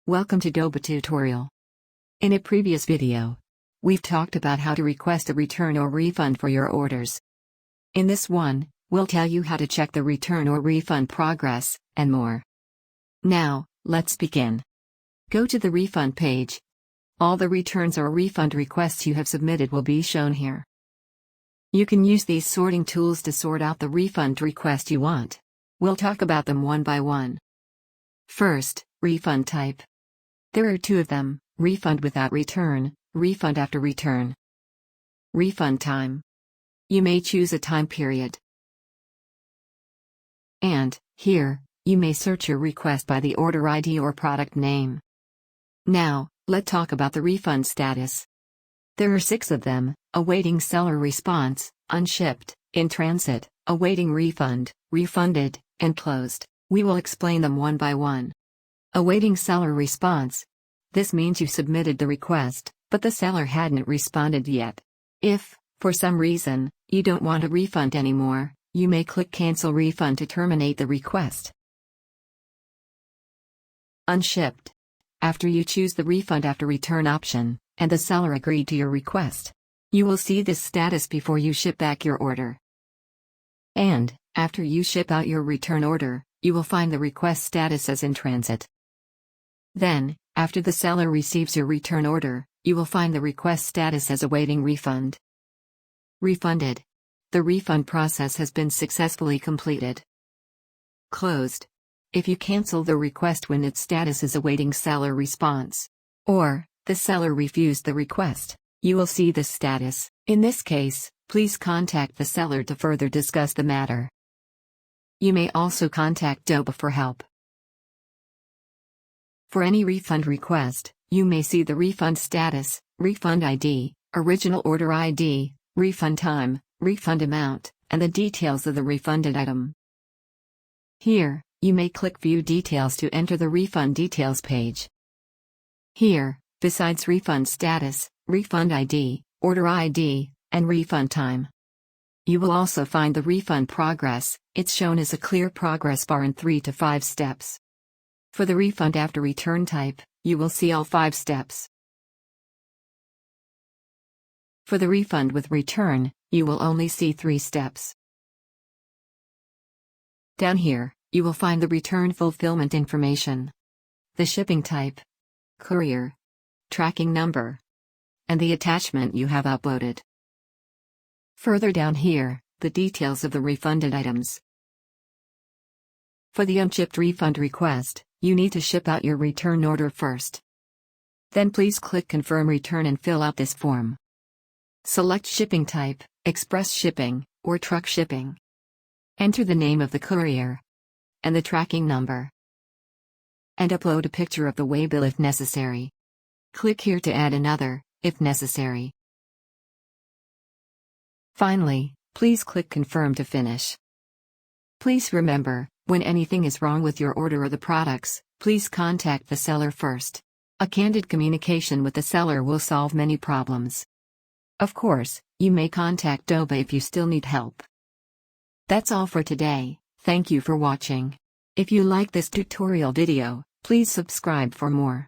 Welcome to Doba tutorial. In a previous video, we've talked about how to request a return or refund for your orders. In this one, we'll tell you how to check the return or refund progress, and more. Now, let's begin. Go to the refund page. All the returns or refund requests you have submitted will be shown here. You can use these sorting tools to sort out the refund request you want. We'll talk about them one by one. First, refund type. There are two of them: refund without return, refund after return. Refund time. You may choose a time period. And, here, you may search your request by the order ID or product name. Now, let's talk about the refund status. There are 6 of them: awaiting seller response, unshipped, in transit, awaiting refund, refunded, and closed. We will explain them one by one. Awaiting seller response. This means you submitted the request, but the seller hadn't responded yet. If, for some reason, you don't want a refund anymore, you may click Cancel Refund to terminate the request. Unshipped. After you choose the refund after return option, and the seller agreed to your request, you will see this status before you ship back your order. And, after you ship out your return order, you will find the request status as in transit. Then, after the seller receives your return order, you will find the request status as awaiting refund. Refunded. The refund process has been successfully completed. Closed. If you cancel the request when its status is awaiting seller response, or the seller refused the request, you will see this status. In this case, please contact the seller to further discuss the matter. You may also contact Doba for help. For any refund request, you may see the refund status, refund ID, original order ID, refund time, refund amount, and the details of the refunded item. Here, you may click View Details to enter the Refund Details page. Here, besides refund status, refund ID, order ID, and refund time, you will also find the refund progress. It's shown as a clear progress bar in 3 to 5 steps. For the refund after return type, you will see all 5 steps. For the refund with return, you will only see 3 steps. Down here, you will find the return fulfillment information, the shipping type, courier, tracking number, and the attachment you have uploaded. Further down here, the details of the refunded items. For the unchipped refund request, you need to ship out your return order first. Then please click Confirm Return and fill out this form. Select shipping type, express shipping, or truck shipping. Enter the name of the courier and the tracking number, and upload a picture of the waybill if necessary. Click here to add another, if necessary. Finally, please click Confirm to finish. Please remember, when anything is wrong with your order or the products, please contact the seller first. A candid communication with the seller will solve many problems. Of course, you may contact Doba if you still need help. That's all for today. Thank you for watching. If you like this tutorial video, please subscribe for more.